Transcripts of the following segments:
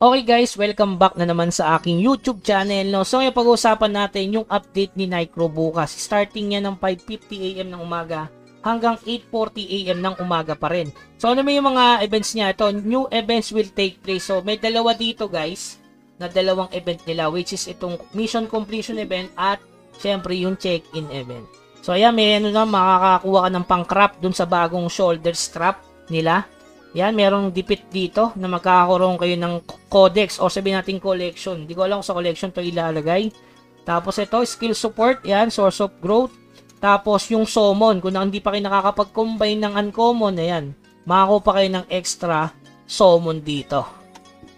Okay guys, welcome back na naman sa aking YouTube channel. No? So yung pag-uusapan natin yung update ni Nycro bukas. Starting niya ng 5:50 AM ng umaga hanggang 8:40 AM ng umaga pa rin. So ano may yung mga events niya? Ito, new events will take place. So may dalawa dito guys, na dalawang event nila, which is itong mission completion event at syempre yung check-in event. So ayan, may ano na, makakakuha ka ng pang-crop dun sa bagong shoulder strap nila. Yan, merong dipit dito na magkakaroon kayo ng codex o sabihin natin collection. Hindi ko alam kung sa collection to ilalagay. Tapos ito, skill support. Yan, source of growth. Tapos yung summon. Kung hindi pa kayo nakakapag-combine ng uncommon, ayan, makakuha pa kayo ng extra summon dito.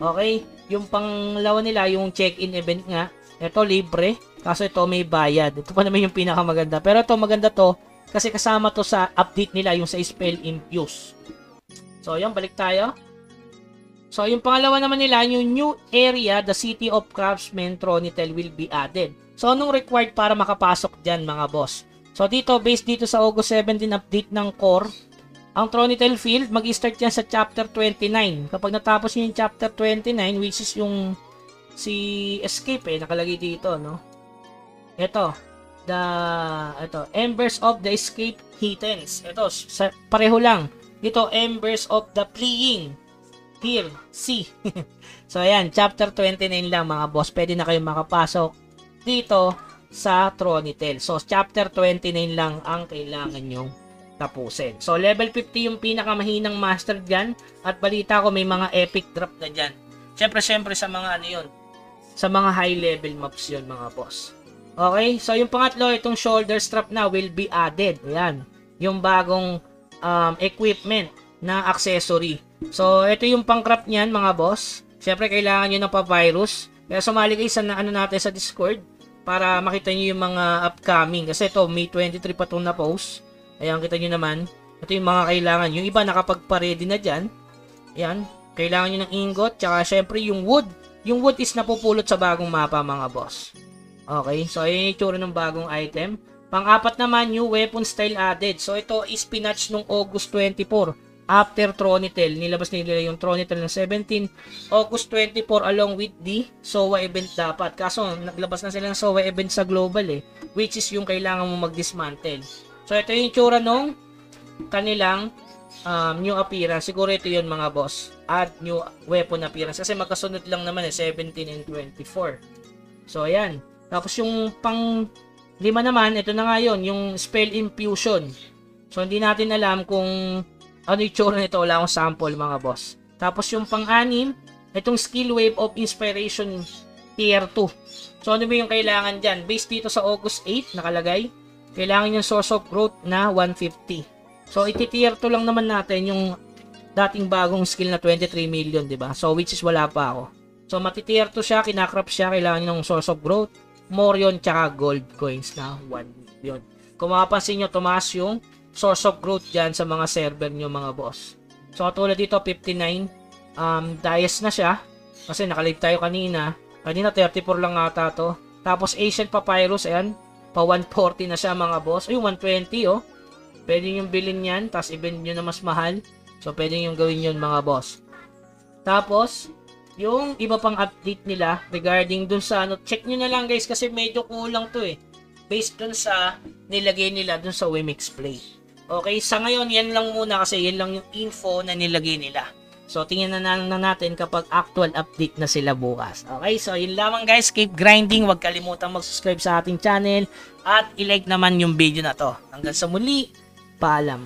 Okay? Yung panglawa nila, yung check-in event nga. Ito, libre. Kaso ito, may bayad. Ito pa naman yung pinakamaganda. Pero ito, maganda to kasi kasama to sa update nila, yung sa spell infuse. So, yan, balik tayo. So, yung pangalawa naman nila, yung new area, the City of Craftsmen Tronitel will be added. So, anong required para makapasok dyan, mga boss? So, dito, based dito sa August 17 update ng core, ang Tronitel field, mag-start yan sa chapter 29. Kapag natapos nyo yung chapter 29, which is yung si Escape, nakalagay dito, no? Ito, Embers of the Escape Hittens. Ito, pareho lang. Dito, Embers of the Fleeing. Here, C. So, ayan, chapter 29 lang mga boss. Pwede na kayo makapasok dito sa Tronitel. So, chapter 29 lang ang kailangan nyong tapusin. So, level 50 yung pinakamahinang master dyan. At balita ko may mga epic drop na dyan. Siyempre sa mga ano yun. Sa mga high level maps yun mga boss. Okay, so yung pangatlo, itong shoulder strap na will be added. Ayan, yung bagong equipment na accessory. So, ito yung pang-craft niyan mga boss. Siyempre, kailangan nyo ng papyrus. Kaya sumali kayo sa ano natin sa Discord para makita nyo yung mga upcoming. Kasi ito, May 23 pa itong na-post. Ayan, kita nyo naman. Ito yung mga kailangan. Yung iba nakapagpa-ready na dyan. Ayan, kailangan nyo ng ingot. Tsaka, syempre, yung wood. Yung wood is napupulot sa bagong mapa mga boss. Okay, so ayan yung itsura ng bagong item. Pang-apat naman, new weapon style added. So, ito is pinatch nung August 24. After Tronitel. Nilabas nila yung Tronitel ng 17. August 24 along with the SOA event dapat. Kaso, naglabas na sila ng SOA event sa global which is yung kailangan mo mag-dismantle. So, ito yung itsura nung kanilang new appearance. Siguro ito yun mga boss. Add new weapon appearance. Kasi magkasunod lang naman 17 and 24. So, ayan. Tapos yung pang lima naman, ito na nga yun, yung spell infusion. So, hindi natin alam kung ano yung tsura nito. Wala akong sample, mga boss. Tapos, yung pang-anim, itong skill wave of inspiration tier 2. So, ano ba yung kailangan dyan? Based dito sa August 8, nakalagay. Kailangan yung source of growth na 150. So, iti-tier 2 lang naman natin yung dating bagong skill na 23 million, diba? So, which is wala pa ako. So, mati-tier 2 siya, kinakrap siya, kailangan yung source of growth. Morion tsaka gold coins na 1 million. Kung mapapansin nyo, tumaas yung source of growth dyan sa mga server nyo mga boss. So katulad dito 59 dias na siya kasi nakalive tayo kanina 34 lang ata to. Tapos Ancient Papyrus, ayan, pa 140 na siya mga boss. Ay 120 oh. Pwede nyo bilhin yan, tapos i-bend nyo na mas mahal. So pwede nyo gawin yun mga boss. Tapos yung iba pang update nila regarding dun sa ano, check nyo na lang guys kasi medyo kulang to based dun sa nilagay nila dun sa Wemix Play. Okay, sa ngayon yan lang muna kasi yan lang yung info na nilagay nila. So tingnan na natin kapag actual update na sila bukas. Okay, so yun lamang guys, keep grinding, huwag kalimutan mag-subscribe sa ating channel at i-like naman yung video na to. Hanggang sa muli, paalam.